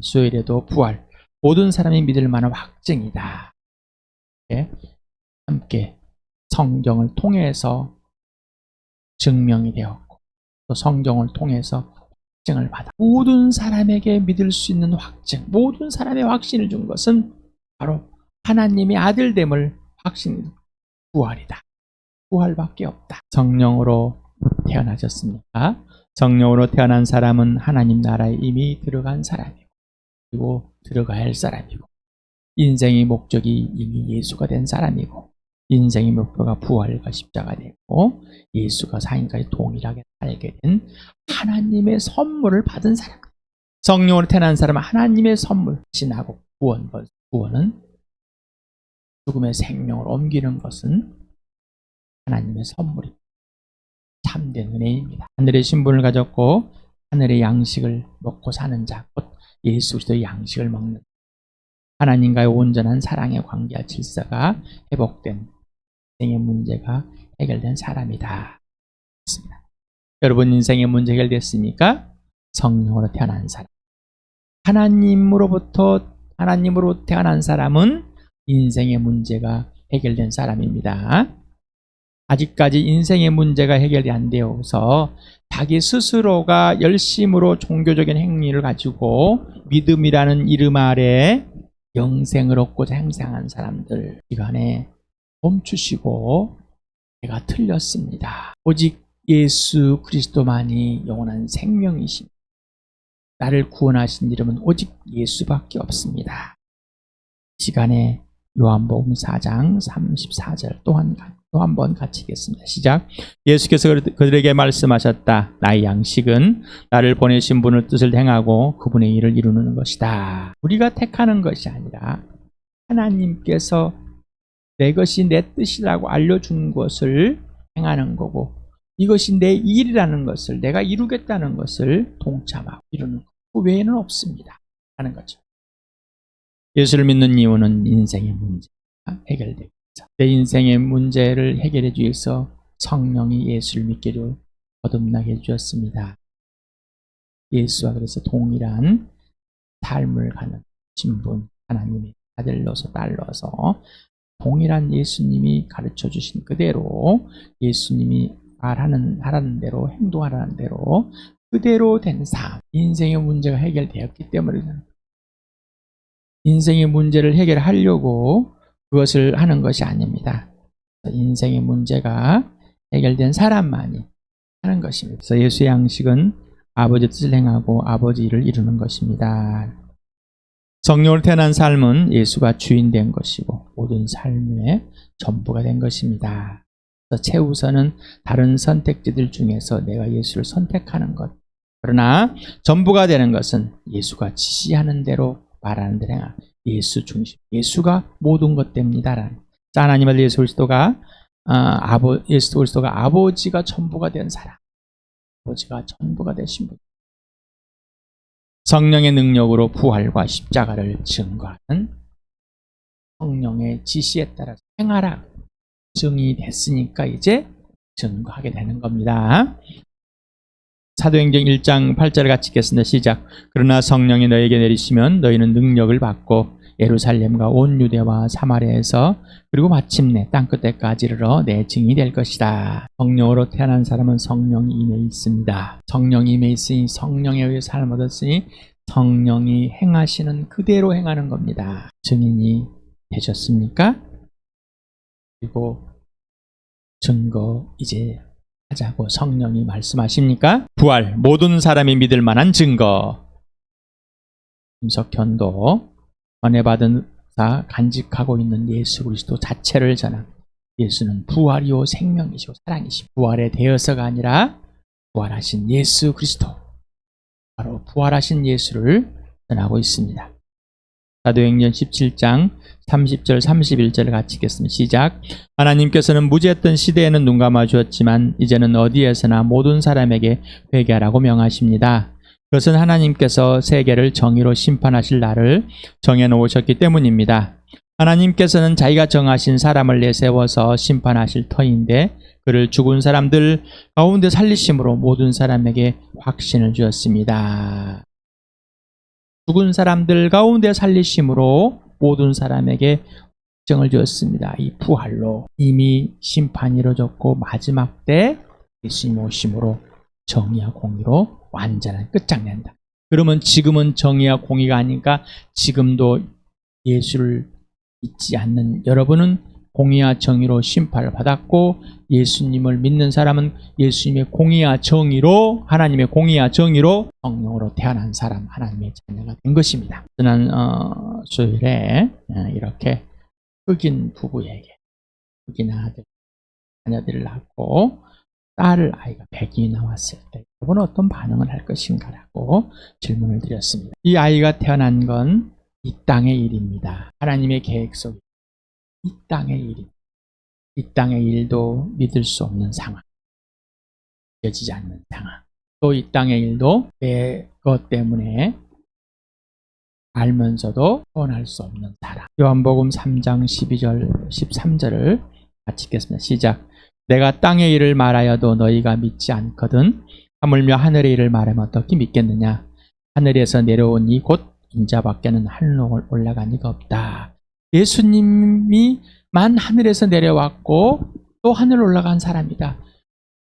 수요일에도 부활, 모든 사람이 믿을 만한 확증이다. 함께 성경을 통해서 증명이 되었고 또 성경을 통해서 확증을 받아 모든 사람에게 믿을 수 있는 확증, 모든 사람의 확신을 준 것은 바로 하나님의 아들됨을 확신, 부활이다. 부활밖에 없다. 성령으로 태어나셨습니까? 성령으로 태어난 사람은 하나님 나라에 이미 들어간 사람이고 그리고 들어가야 할 사람이고 인생의 목적이 이미 예수가 된 사람이고 인생의 목표가 부활과 십자가 되고 예수가 사인까지 동일하게 살게 된 하나님의 선물을 받은 사람. 성령으로 태어난 사람은 하나님의 선물. 신하고 구원은 죽음의 생명을 옮기는 것은 하나님의 선물입니다. 참된 은혜입니다. 하늘의 신분을 가졌고 하늘의 양식을 먹고 사는 자, 곧 예수 그리스도의 양식을 먹는 하나님과의 온전한 사랑의 관계와 질서가 회복된 인생의 문제가 해결된 사람이다. 여러분 인생의 문제 해결됐습니까? 성령으로 태어난 사람. 하나님으로 태어난 사람은 인생의 문제가 해결된 사람입니다. 아직까지 인생의 문제가 해결이 안 되어서 자기 스스로가 열심으로 종교적인 행위를 가지고 믿음이라는 이름 아래 영생을 얻고자 행상한 사람들 시간에 멈추시고 내가 틀렸습니다. 오직 예수 그리스도만이 영원한 생명이십니다. 나를 구원하신 이름은 오직 예수밖에 없습니다. 시간에 요한복음 4장 34절 또 한 번 같이 읽겠습니다. 시작. 예수께서 그들에게 말씀하셨다. 나의 양식은 나를 보내신 분의 뜻을 행하고 그분의 일을 이루는 것이다. 우리가 택하는 것이 아니라 하나님께서 내 것이 내 뜻이라고 알려준 것을 행하는 거고 이것이 내 일이라는 것을 내가 이루겠다는 것을 동참하고 이루는 것. 그 외에는 없습니다. 하는 거죠. 예수를 믿는 이유는 인생의 문제가 해결되겠죠. 내 인생의 문제를 해결해 주기 위해서 성령이 예수를 믿게 거듭나게 해주었습니다. 예수와 그래서 동일한 삶을 가는 신분, 하나님의 아들로서 딸로서 동일한 예수님이 가르쳐 주신 그대로 예수님이 하라는 대로 행동하라는 대로 그대로 된 삶, 인생의 문제가 해결되었기 때문에 인생의 문제를 해결하려고 그것을 하는 것이 아닙니다. 인생의 문제가 해결된 사람만이 하는 것입니다. 그래서 예수의 양식은 아버지 뜻을 행하고 아버지 일을 이루는 것입니다. 성령으로 태어난 삶은 예수가 주인 된 것이고 모든 삶의 전부가 된 것입니다. 그래서 최우선은 다른 선택지들 중에서 내가 예수를 선택하는 것. 그러나 전부가 되는 것은 예수가 지시하는 대로 말하는 대로 행하는 예수 중심. 예수가 모든 것 됩니다. 하나님의 예수 그리스도가 아버지가 전부가 된 사람. 아버지가 전부가 되신 분. 성령의 능력으로 부활과 십자가를 증거하는 성령의 지시에 따라서 행하라. 증이 됐으니까 이제 증거하게 되는 겁니다. 사도행전 1장 8절을 같이 읽겠습니다. 시작. 그러나 성령이 너에게 내리시면 너희는 능력을 받고 예루살렘과 온 유대와 사마리아에서 그리고 마침내 땅끝에까지 이르러 내 증인이 될 것이다. 성령으로 태어난 사람은 성령이 임해 있습니다. 성령이 임해 있으니 성령에 의해 삶을 얻었으니 성령이 행하시는 그대로 행하는 겁니다. 증인이 되셨습니까? 그리고 증거 이제 하자고 성령이 말씀하십니까? 부활, 모든 사람이 믿을 만한 증거. 김석현도 은혜받은 자 간직하고 있는 예수 그리스도 자체를 전한 예수는 부활이요 생명이시고 사랑이시고 부활에 대해서가 아니라 부활하신 예수 그리스도 바로 부활하신 예수를 전하고 있습니다. 사도행전 17장 30절 31절을 같이 읽겠습니다. 시작. 하나님께서는 무지했던 시대에는 눈 감아 주었지만 이제는 어디에서나 모든 사람에게 회개하라고 명하십니다. 그것은 하나님께서 세계를 정의로 심판하실 날을 정해놓으셨기 때문입니다. 하나님께서는 자기가 정하신 사람을 내세워서 심판하실 터인데 그를 죽은 사람들 가운데 살리심으로 모든 사람에게 확신을 주었습니다. 죽은 사람들 가운데 살리심으로 모든 사람에게 확증을 주었습니다. 이 부활로 이미 심판이 이루어졌고 마지막 때 예수님 오심으로 정의와 공의로 완전한 끝장낸다. 그러면 지금은 정의와 공의가 아니니까 지금도 예수를 믿지 않는 여러분은 공의와 정의로 심판을 받았고, 예수님을 믿는 사람은 예수님의 공의와 정의로, 하나님의 공의와 정의로 성령으로 태어난 사람, 하나님의 자녀가 된 것입니다. 지난 수요일에 이렇게 흑인 부부에게, 흑인 아들, 자녀들을 낳고 딸 아이가 100이 나왔을 때 여러분은 어떤 반응을 할 것인가라고 질문을 드렸습니다. 이 아이가 태어난 건 이 땅의 일입니다. 하나님의 계획 속에 이 땅의 일입니다. 이 땅의 일도 믿을 수 없는 상황, 믿어지지 않는 상황, 또 이 땅의 일도 내 것 때문에 알면서도 원할 수 없는 사람. 요한복음 3장 12절 13절을 같이 읽겠습니다. 시작. 내가 땅의 일을 말하여도 너희가 믿지 않거든 하물며 하늘의 일을 말하면 어떻게 믿겠느냐. 하늘에서 내려온 이 곧 인자밖에는 하늘로 올라간 이가 없다. 예수님이만 하늘에서 내려왔고 또 하늘 올라간 사람이다.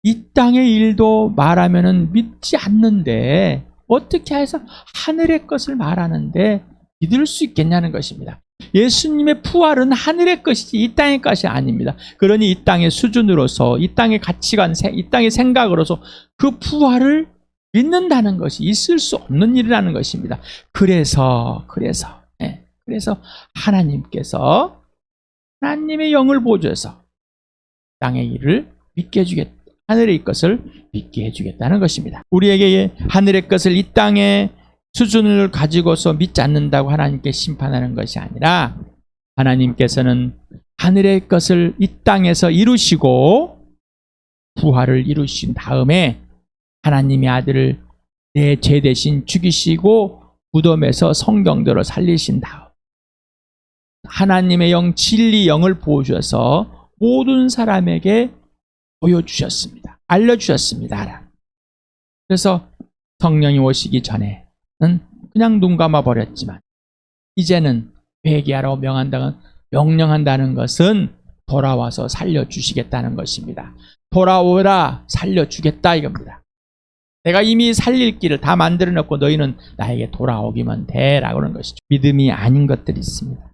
이 땅의 일도 말하면은 믿지 않는데 어떻게 해서 하늘의 것을 말하는데 믿을 수 있겠냐는 것입니다. 예수님의 부활은 하늘의 것이지 이 땅의 것이 아닙니다. 그러니 이 땅의 수준으로서, 이 땅의 가치관, 이 땅의 생각으로서 그 부활을 믿는다는 것이 있을 수 없는 일이라는 것입니다. 그래서 하나님께서 하나님의 영을 보여줘서 땅의 일을 믿게 해주겠다. 하늘의 것을 믿게 해주겠다는 것입니다. 우리에게 하늘의 것을 이 땅의 수준을 가지고서 믿지 않는다고 하나님께 심판하는 것이 아니라, 하나님께서는 하늘의 것을 이 땅에서 이루시고 부활을 이루신 다음에 하나님의 아들을 내 죄 대신 죽이시고 무덤에서 성경대로 살리신 다음 하나님의 영, 진리 영을 보여주셔서 모든 사람에게 보여주셨습니다. 알려주셨습니다. 그래서 성령이 오시기 전에는 그냥 눈 감아 버렸지만 이제는 회개하라고 명령한다는 것은 돌아와서 살려주시겠다는 것입니다. 돌아오라, 살려주겠다 이겁니다. 내가 이미 살릴 길을 다 만들어 놓고 너희는 나에게 돌아오기만 돼 라고 하는 것이죠. 믿음이 아닌 것들이 있습니다.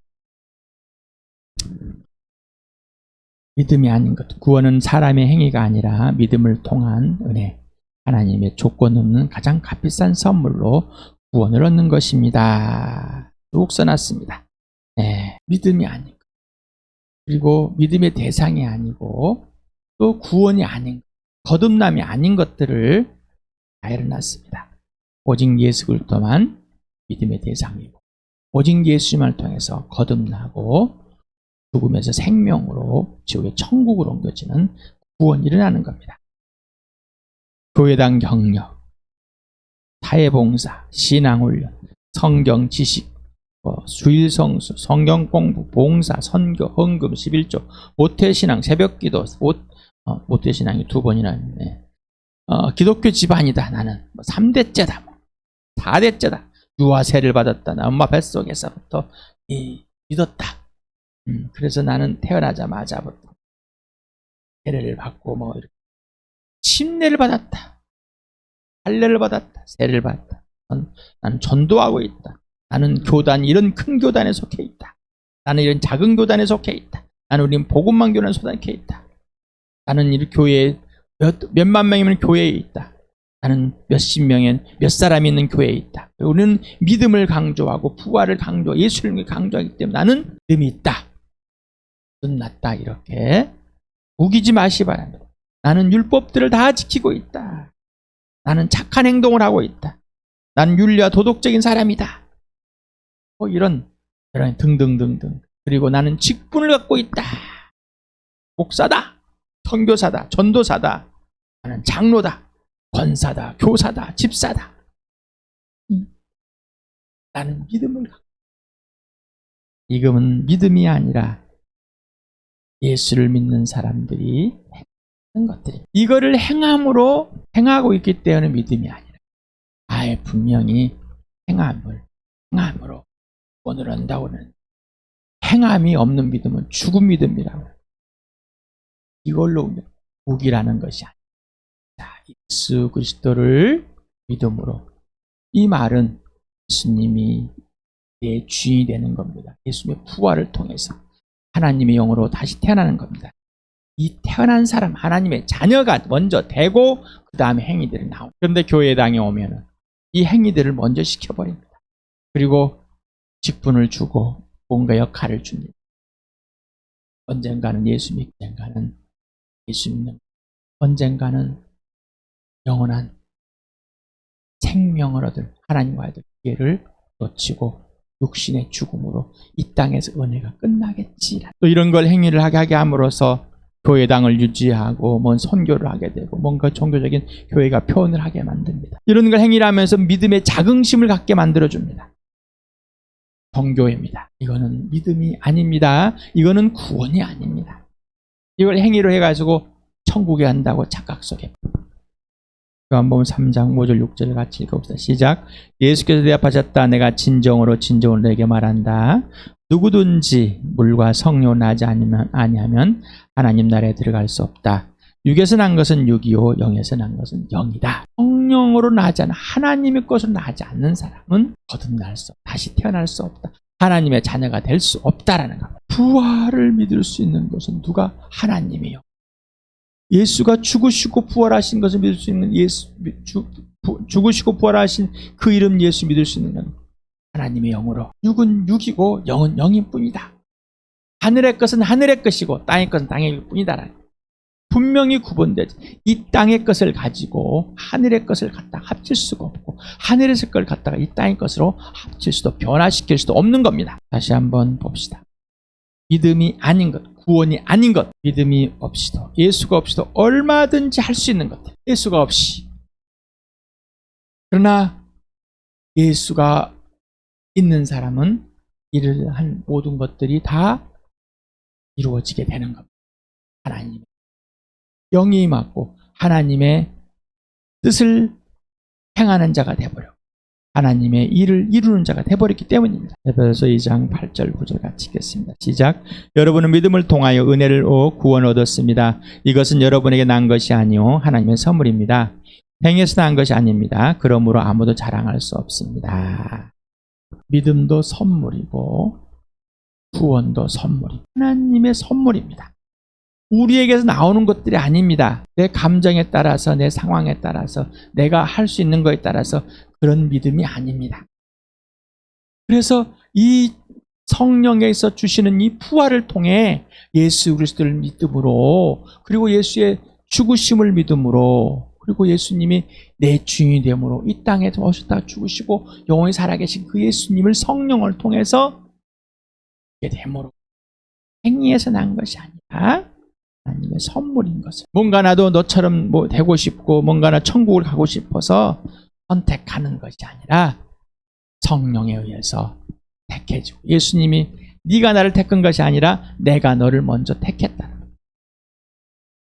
믿음이 아닌 것. 구원은 사람의 행위가 아니라 믿음을 통한 은혜, 하나님의 조건 없는 가장 값비싼 선물로 구원을 얻는 것입니다. 쭉 써놨습니다. 믿음이 아닌 것. 그리고 믿음의 대상이 아니고 또 구원이 아닌 것, 거듭남이 아닌 것들을 다 해놨습니다. 오직 예수 그리스도만 믿음의 대상이고, 오직 예수님을 통해서 거듭나고 죽음에서 생명으로 지옥의 천국으로 옮겨지는 구원이 일어나는 겁니다. 교회당 경력, 사회봉사, 신앙훈련, 성경 지식, 주일성수, 성경 공부, 봉사, 선교, 헌금, 11조, 모태신앙, 새벽기도, 모태신앙이 2번이나 있네. 기독교 집안이다. 나는 3대째다. 4대째다. 유아세를 받았다. 나 엄마 뱃속에서부터 믿었다. 그래서 나는 태어나자마자부터 세례를 받고 이렇게 침례를 받았다. 할례를 받았다. 세례를 받았다. 나는 전도하고 있다. 나는 교단, 이런 큰 교단에 속해 있다. 나는 이런 작은 교단에 속해 있다. 나는 우린 복음만 교단에 속해 있다. 나는 이 교회에 몇만 명이면 교회에 있다. 나는 몇십 명의 몇 사람이 있는 교회에 있다. 우리는 믿음을 강조하고 부활을 강조하고 예수를 강조하기 때문에 나는 믿음이 있다. 끝났다. 이렇게 우기지 마시 바랍니다. 나는 율법들을 다 지키고 있다. 나는 착한 행동을 하고 있다. 나는 윤리와 도덕적인 사람이다. 이런 등등등등. 그리고 나는 직분을 갖고 있다. 목사다. 선교사다. 전도사다. 나는 장로다. 권사다. 교사다. 집사다. 나는 믿음을 갖고 있다. 이것은 믿음이 아니라 예수를 믿는 사람들이 하는 것들이, 이거를 행함으로 행하고 있기 때문에 믿음이 아니라 분명히 행함을 행함으로 구원을 얻는다고는 행함이 없는 믿음은 죽은 믿음이라고. 이걸로 무기라는 것이 아니다. 예수 그리스도를 믿음으로. 이 말은 예수님이 내 주인이 되는 겁니다. 예수님의 부활을 통해서 하나님의 영으로 다시 태어나는 겁니다. 이 태어난 사람, 하나님의 자녀가 먼저 되고 그 다음에 행위들이 나옵니다. 그런데 교회당에 오면은 이 행위들을 먼저 시켜버립니다. 그리고 직분을 주고 뭔가 역할을 줍니다. 언젠가는 예수 믿고, 언젠가는 예수 믿는, 언젠가는 영원한 생명을 얻을 하나님과의 기회를 놓치고 육신의 죽음으로 이 땅에서 은혜가 끝나겠지. 또 이런 걸 행위를 하게 함으로써 교회당을 유지하고 뭔 선교를 하게 되고 뭔가 종교적인 교회가 표현을 하게 만듭니다. 이런 걸 행위를 하면서 믿음의 자긍심을 갖게 만들어줍니다. 종교입니다. 이거는 믿음이 아닙니다. 이거는 구원이 아닙니다. 이걸 행위로 해가지고 천국에 간다고 착각 속에. 요한복음 3장 5절 6절을 같이 읽어봅시다. 시작. 예수께서 대답하셨다. 내가 진정으로 내게 말한다. 누구든지 물과 성령 나지 아니하면 하나님 나라에 들어갈 수 없다. 육에서 난 것은 육이요 영에서 난 것은 영이다. 성령으로 나지 않은 하나님의 것으로 나지 않는 사람은 거듭날 수 없다. 다시 태어날 수 없다. 하나님의 자녀가 될 수 없다라는 겁니다. 부활을 믿을 수 있는 것은 누가? 하나님이요. 예수가 죽으시고 부활하신 것을 믿을 수 있는 죽으시고 부활하신 그 이름 예수 믿을 수 있는 건 하나님의 영으로. 육은 육이고 영은 영일 뿐이다. 하늘의 것은 하늘의 것이고 땅의 것은 땅의 뿐이다. 분명히 구분되지. 이 땅의 것을 가지고 하늘의 것을 갖다가 합칠 수가 없고 하늘의 걸 갖다가 이 땅의 것으로 합칠 수도 변화시킬 수도 없는 겁니다. 다시 한번 봅시다. 믿음이 아닌 것, 구원이 아닌 것, 믿음이 없이도 예수가 없이도 얼마든지 할 수 있는 것. 예수가 없이. 그러나 예수가 있는 사람은 이를 한 모든 것들이 다 이루어지게 되는 겁니다. 하나님의 영이 임하고 하나님의 뜻을 행하는 자가 되어버려. 하나님의 일을 이루는 자가 되어버렸기 때문입니다. 에베소서 2장 8절 9절 같이 읽겠습니다. 시작. 여러분은 믿음을 통하여 은혜를 구원을 얻었습니다. 이것은 여러분에게 난 것이 아니요 하나님의 선물입니다. 행해서 난 것이 아닙니다. 그러므로 아무도 자랑할 수 없습니다. 믿음도 선물이고 구원도 선물입니다. 하나님의 선물입니다. 우리에게서 나오는 것들이 아닙니다. 내 감정에 따라서, 내 상황에 따라서, 내가 할 수 있는 것에 따라서 그런 믿음이 아닙니다. 그래서 이 성령에서 주시는 이 부활을 통해 예수 그리스도를 믿음으로, 그리고 예수의 죽으심을 믿음으로, 그리고 예수님이 내 주인이 됨으로 이 땅에 오셨다가 죽으시고 영원히 살아계신 그 예수님을 성령을 통해서 됨으로 행위에서 난 것이 아니라 하나님의 선물인 것을. 뭔가 나도 너처럼 되고 싶고 뭔가 나 천국을 가고 싶어서 선택하는 것이 아니라 성령에 의해서 택해지고, 예수님이 네가 나를 택한 것이 아니라 내가 너를 먼저 택했다는 거예요.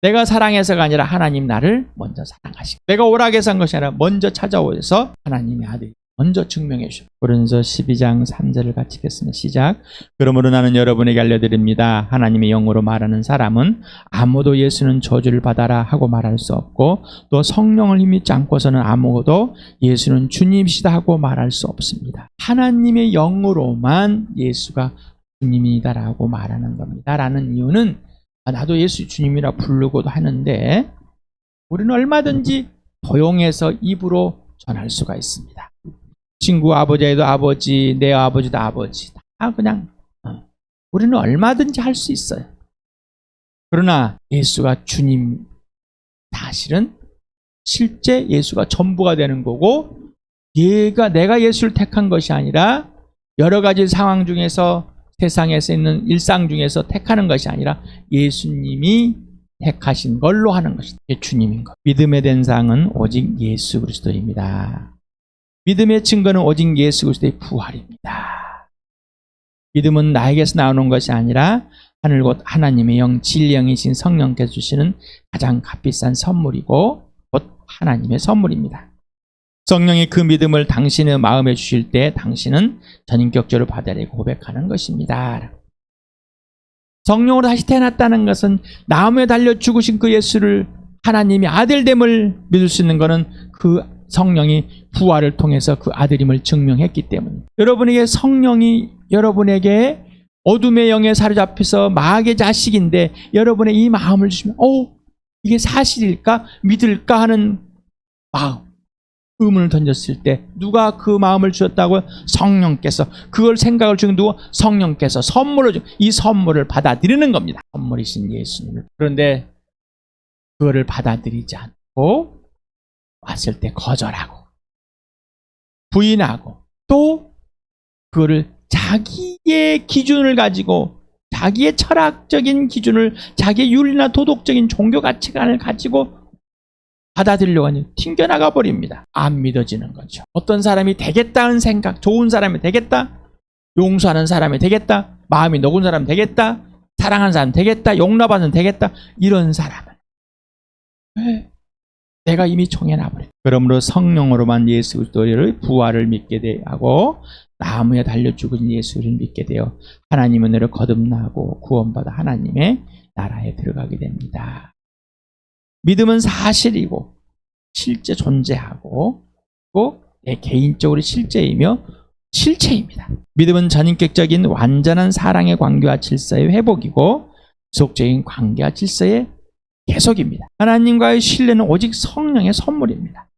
내가 사랑해서가 아니라 하나님 나를 먼저 사랑하시고, 내가 오락해서 한 것이 아니라 먼저 찾아오셔서 하나님의 아들이 먼저 증명해 주셨습니다. 고린도서 12장 3절을 같이 읽겠습니다. 시작. 그러므로 나는 여러분에게 알려드립니다. 하나님의 영으로 말하는 사람은 아무도 예수는 저주를 받아라 하고 말할 수 없고, 또 성령을 힘입지 않고서는 아무도 예수는 주님이시다 하고 말할 수 없습니다. 하나님의 영으로만 예수가 주님이다라고 말하는 겁니다. 라는 이유는, 나도 예수 주님이라 부르고도 하는데 우리는 얼마든지 도용해서 입으로 전할 수가 있습니다. 친구 아버지에도 아버지, 내 아버지도 아버지, 다 그냥 우리는 얼마든지 할 수 있어요. 그러나 예수가 주님, 사실은 실제 예수가 전부가 되는 거고, 내가 예수를 택한 것이 아니라 여러 가지 상황 중에서, 세상에서 있는 일상 중에서 택하는 것이 아니라 예수님이 택하신 걸로 하는 것이 주님인 것. 믿음의 대상은 오직 예수 그리스도입니다. 믿음의 증거는 오직 예수 그리스도의 부활입니다. 믿음은 나에게서 나오는 것이 아니라 하늘 곧 하나님의 영, 진리 영이신 성령께서 주시는 가장 값비싼 선물이고 곧 하나님의 선물입니다. 성령이 그 믿음을 당신의 마음에 주실 때 당신은 전인격적으로 받아들이고 고백하는 것입니다. 성령으로 다시 태어났다는 것은 나무에 달려 죽으신 그 예수를 하나님이 아들됨을 믿을 수 있는 것은 그 성령이 부활을 통해서 그 아들임을 증명했기 때문에 여러분에게 성령이 여러분에게 어둠의 영에 사로잡혀서 마귀의 자식인데 여러분의 이 마음을 주시면 이게 사실일까? 믿을까? 하는 마음 의문을 던졌을 때 누가 그 마음을 주었다고요? 성령께서. 그걸 생각을 주는 누구? 성령께서 선물을 주. 이 선물을 받아들이는 겁니다. 선물이신 예수님을. 그런데 그거를 받아들이지 않고 왔을 때 거절하고 부인하고 또 그거를 자기의 기준을 가지고 자기의 철학적인 기준을 자기의 윤리나 도덕적인 종교 가치관을 가지고 받아들이려고 하니 튕겨나가 버립니다. 안 믿어지는 거죠. 어떤 사람이 되겠다는 생각, 좋은 사람이 되겠다, 용서하는 사람이 되겠다, 마음이 녹은 사람이 되겠다, 사랑하는 사람이 되겠다, 용납하는 되겠다, 이런 사람은 내가 이미 정해놔버려. 그러므로 성령으로만 예수 그리스도의 부활을 믿게 하고 나무에 달려 죽은 예수를 믿게 되어 하나님의 은혜로 거듭나고 구원받아 하나님의 나라에 들어가게 됩니다. 믿음은 사실이고 실제 존재하고 또 내 개인적으로 실제이며 실체입니다. 믿음은 전인격적인 완전한 사랑의 관계와 질서의 회복이고 지속적인 관계와 질서의 계속입니다. 하나님과의 신뢰는 오직 성령의 선물입니다.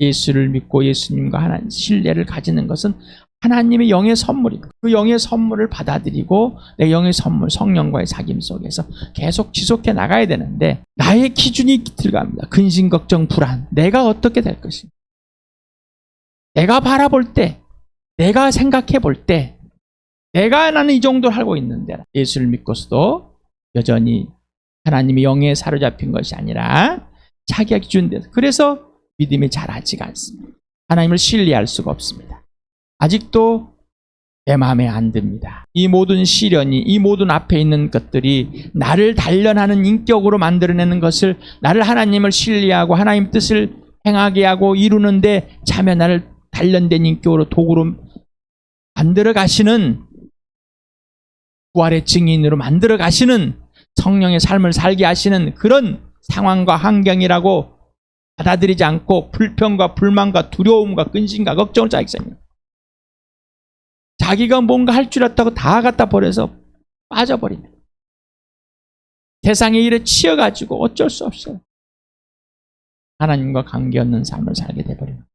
예수를 믿고 예수님과 하나님 신뢰를 가지는 것은 하나님의 영의 선물입니다. 그 영의 선물을 받아들이고 내 영의 선물 성령과의 사귐 속에서 계속 지속해 나가야 되는데 나의 기준이 들어갑니다. 근심, 걱정, 불안. 내가 어떻게 될 것인가. 내가 바라볼 때, 내가 생각해 볼 때 내가 나는 이 정도를 하고 있는데 예수를 믿고서도 여전히 하나님의 영에 사로잡힌 것이 아니라 자기가 기준돼서 그래서 믿음이 자라지가 않습니다. 하나님을 신뢰할 수가 없습니다. 아직도 내 마음에 안 듭니다. 이 모든 시련이, 이 모든 앞에 있는 것들이 나를 단련하는 인격으로 만들어내는 것을 나를 하나님을 신뢰하고 하나님 뜻을 행하게 하고 이루는데 참여 나를 단련된 인격으로 도구로 만들어 가시는 부활의 증인으로 만들어 가시는 성령의 삶을 살게 하시는 그런 상황과 환경이라고 받아들이지 않고 불평과 불만과 두려움과 근심과 걱정을 자기 생깁니다. 자기가 뭔가 할 줄 알았다고 다 갖다 버려서 빠져버립니다. 세상의 일에 치여가지고 어쩔 수 없어요. 하나님과 관계없는 삶을 살게 돼버립니다.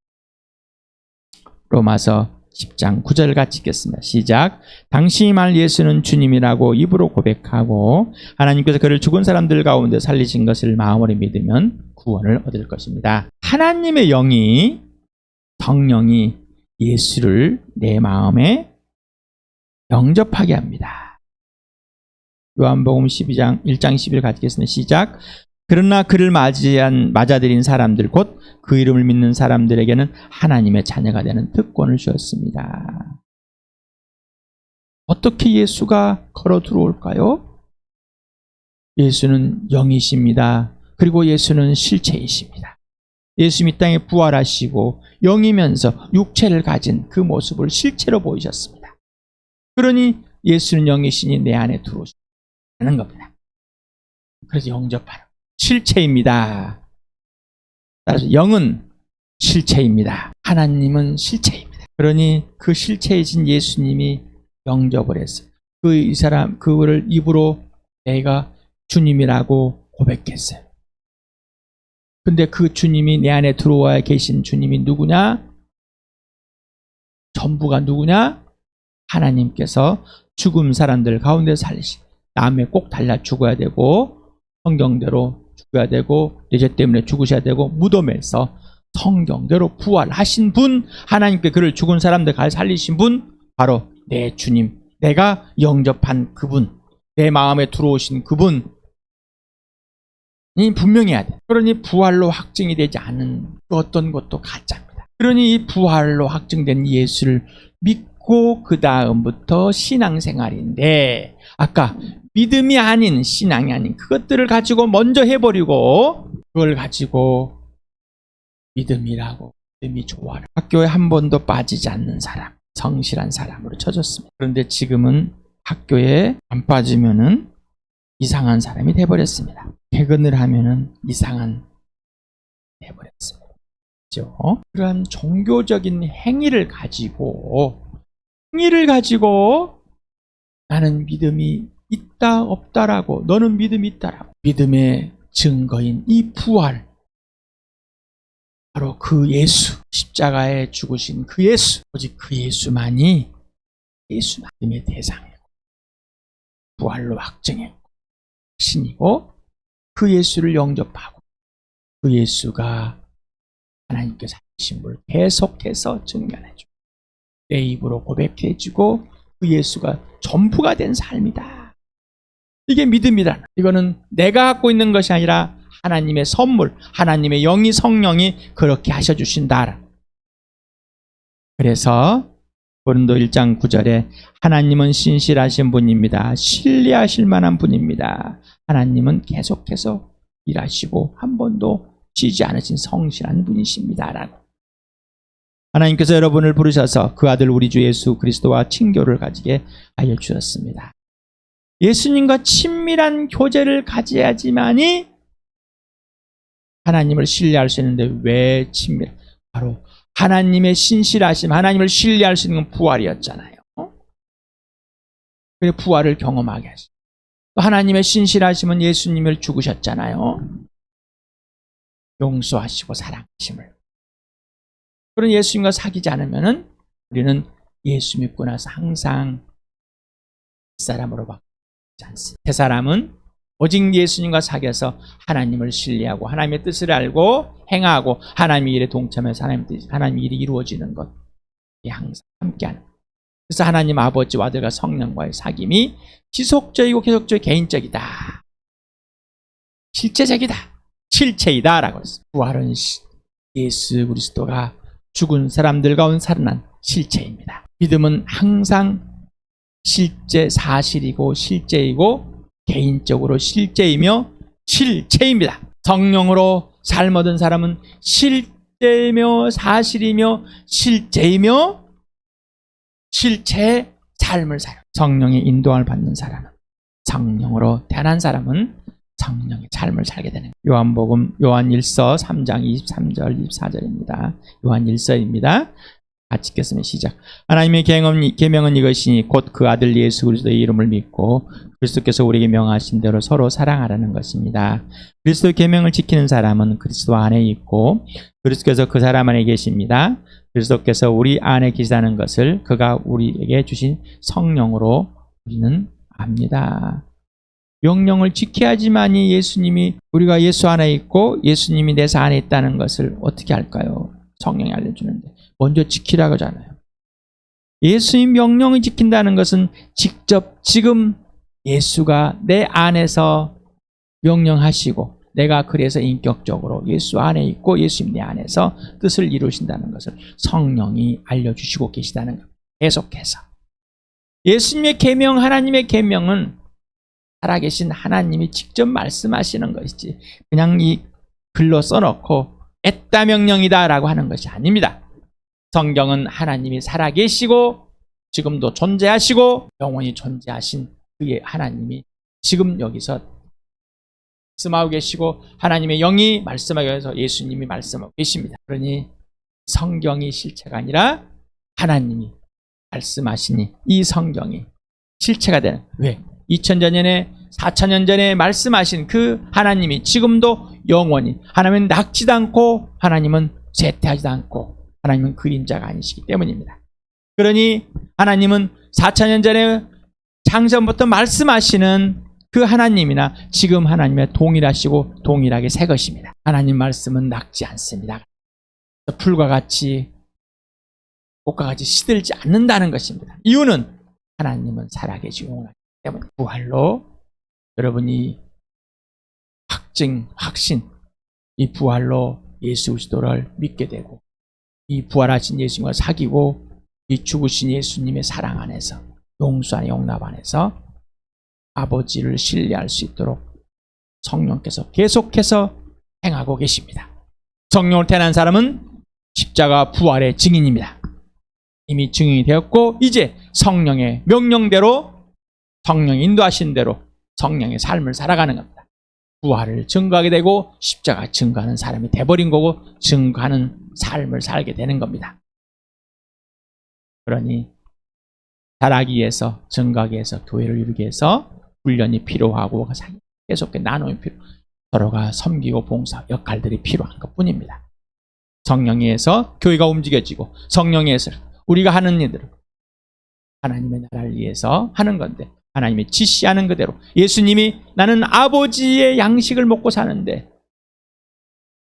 로마서 10장 9절 같이 읽겠습니다. 시작. 당신이 말 예수는 주님이라고 입으로 고백하고 하나님께서 그를 죽은 사람들 가운데 살리신 것을 마음으로 믿으면 구원을 얻을 것입니다. 하나님의 영이 성령이 예수를 내 마음에 영접하게 합니다. 요한복음 12장 1장 10일 같이 읽겠습니다. 시작. 그러나 그를 맞아들인 사람들 곧 그 이름을 믿는 사람들에게는 하나님의 자녀가 되는 특권을 주었습니다. 어떻게 예수가 걸어 들어올까요? 예수는 영이십니다. 그리고 예수는 실체이십니다. 예수님이 땅에 부활하시고 영이면서 육체를 가진 그 모습을 실체로 보이셨습니다. 그러니 예수는 영이시니 내 안에 들어오시는 겁니다. 그래서 영접하는 실체입니다. 따라서 영은 실체입니다. 하나님은 실체입니다. 그러니 그 실체이신 예수님이 영접을 했어요. 이 사람 그거를 입으로 내가 주님이라고 고백했어요. 근데 그 주님이 내 안에 들어와 계신 주님이 누구냐? 전부가 누구냐? 하나님께서 죽은 사람들 가운데 살리신 남에 꼭 달라 죽어야 되고 성경대로 죽어야 되고 내 죄 때문에 죽으셔야 되고 무덤에서 성경대로 부활하신 분 하나님께 그를 죽은 사람들 가 살리신 분 바로 내 주님 내가 영접한 그분 내 마음에 들어오신 그분이 분명해야 돼. 그러니 부활로 확증이 되지 않은 어떤 것도 가짜입니다. 그러니 이 부활로 확증된 예수를 믿고 그 다음부터 신앙생활인데 아까 믿음이 아닌 신앙이 아닌 그것들을 가지고 먼저 해버리고 그걸 가지고 믿음이라고 믿음이 좋아라. 학교에 한 번도 빠지지 않는 사람, 성실한 사람으로 쳐졌습니다. 그런데 지금은 학교에 안 빠지면은 이상한 사람이 돼버렸습니다. 퇴근을 하면은 이상한 돼버렸습니다. 그렇죠? 그러한 종교적인 행위를 가지고 나는 믿음이 있다 없다라고, 너는 믿음이 있다라고, 믿음의 증거인 이 부활, 바로 그 예수, 십자가에 죽으신 그 예수, 오직 그 예수만이 믿음의 대상이고 부활로 확증했고 신이고, 그 예수를 영접하고 그 예수가 하나님께서 하신 분을 계속해서 증명해주고 내 입으로 고백해주고 그 예수가 전부가 된 삶이다. 이게 믿음이다. 이거는 내가 갖고 있는 것이 아니라 하나님의 선물, 하나님의 영이, 성령이 그렇게 하셔주신다. 그래서 고린도 1장 9절에 하나님은 신실하신 분입니다. 신뢰하실 만한 분입니다. 하나님은 계속해서 일하시고 한 번도 쉬지 않으신 성실한 분이십니다. 라고. 하나님께서 여러분을 부르셔서 그 아들 우리 주 예수 그리스도와 친교를 가지게 하여 주셨습니다. 예수님과 친밀한 교제를 가져야지만이 하나님을 신뢰할 수 있는데, 왜 친밀? 바로 하나님의 신실하심, 하나님을 신뢰할 수 있는 건 부활이었잖아요. 그래서 부활을 경험하게 하시고, 또 하나님의 신실하심은 예수님을 죽으셨잖아요. 용서하시고 사랑하심을. 그런 예수님과 사귀지 않으면은 우리는 예수 믿고 나서 항상 사람으로 바뀌지 않습니다. 세 사람은 오직 예수님과 사귀어서 하나님을 신뢰하고 하나님의 뜻을 알고 행하고 하나님의 일에 동참해서 하나님의 일이 이루어지는 것, 항상 함께하는. 그래서 하나님 아버지와 아들과 성령과의 사귐이 지속적이고 계속적이고 개인적이다, 실제적이다, 실체이다 라고 했어요. 부활은 예수 그리스도가 죽은 사람들 가운데 살아난 실체입니다. 믿음은 항상 실제, 사실이고 실제이고 개인적으로 실제이며 실체입니다. 성령으로 삶 얻은 사람은 실제이며 사실이며 실제이며 실체의 삶을 살아요. 성령의 인도함을 받는 사람은, 성령으로 태어난 사람은 성령의 삶을 살게 되는 거예요. 요한복음 요한 1서 3장 23절 24절입니다. 요한 1서입니다. 같이 읽겠습니다. 시작. 하나님의 계명은 이것이니 곧 그 아들 예수 그리스도의 이름을 믿고 그리스도께서 우리에게 명하신 대로 서로 사랑하라는 것입니다. 그리스도의 계명을 지키는 사람은 그리스도 안에 있고 그리스도께서 그 사람 안에 계십니다. 그리스도께서 우리 안에 계시다는 것을 그가 우리에게 주신 성령으로 우리는 압니다. 명령을 지켜야지만이 예수님이, 우리가 예수 안에 있고 예수님이 내 안에 있다는 것을 어떻게 알까요? 성령이 알려주는데 먼저 지키라고 하잖아요. 예수님 명령을 지킨다는 것은 직접 지금 예수가 내 안에서 명령하시고 내가 그래서 인격적으로 예수 안에 있고 예수님 내 안에서 뜻을 이루신다는 것을 성령이 알려주시고 계시다는 것. 계속해서 예수님의 계명, 하나님의 계명은 살아계신 하나님이 직접 말씀하시는 것이지 그냥 이 글로 써놓고 애따 명령이다 라고 하는 것이 아닙니다. 성경은 하나님이 살아계시고 지금도 존재하시고 영원히 존재하신 그의 하나님이 지금 여기서 말씀하고 계시고 하나님의 영이 말씀하기 위해서 예수님이 말씀하고 계십니다. 그러니 성경이 실체가 아니라 하나님이 말씀하시니 이 성경이 실체가 되는. 왜? 2000년 전에 4000년 전에 말씀하신 그 하나님이 지금도 영원히, 하나님은 낚지도 않고 하나님은 쇠퇴하지도 않고 하나님은 그림자가 아니시기 때문입니다. 그러니 하나님은 4000년 전에 창세부터 말씀하시는 그 하나님이나 지금 하나님의 동일하시고 동일하게 새 것입니다. 하나님 말씀은 낚지 않습니다. 풀과 같이 꽃과 같이 시들지 않는다는 것입니다. 이유는 하나님은 살아계시고 영원하기 때문에. 부활로 여러분이 확신, 이 부활로 예수 그리스도를 믿게 되고 이 부활하신 예수님과 사귀고 이 죽으신 예수님의 사랑 안에서, 용서 안에, 용납 안에서 아버지를 신뢰할 수 있도록 성령께서 계속해서 행하고 계십니다. 성령을 태어난 사람은 십자가 부활의 증인입니다. 이미 증인이 되었고 이제 성령의 명령대로 성령이 인도하신 대로 성령의 삶을 살아가는 겁니다. 부활을 증거하게 되고 십자가 증거하는 사람이 돼버린 거고 증거하는 삶을 살게 되는 겁니다. 그러니 자라기 위해서 증거하기 위해서 교회를 이루기 위해서 훈련이 필요하고 계속 나눔이 필요하고 서로가 섬기고 봉사 역할들이 필요한 것뿐입니다. 성령에 의해서 교회가 움직여지고 성령에 의해서 우리가 하는 일들은 하나님의 나라를 위해서 하는 건데 하나님이 지시하는 그대로 예수님이 나는 아버지의 양식을 먹고 사는데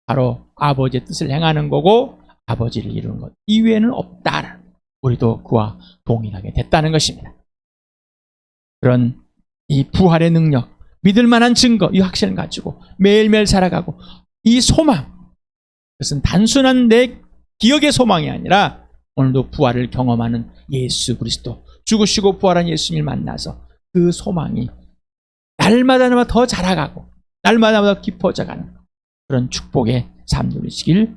바로 아버지의 뜻을 행하는 거고 아버지를 이루는 것 이외에는 없다. 우리도 그와 동일하게 됐다는 것입니다. 그런 이 부활의 능력, 믿을 만한 증거, 이 확신을 가지고 매일매일 살아가고 이 소망, 그것은 단순한 내 기억의 소망이 아니라 오늘도 부활을 경험하는 예수 그리스도, 죽으시고 부활한 예수님을 만나서 그 소망이 날마다 더 자라가고 날마다 더 깊어져가는 그런 축복의 삶 누리시길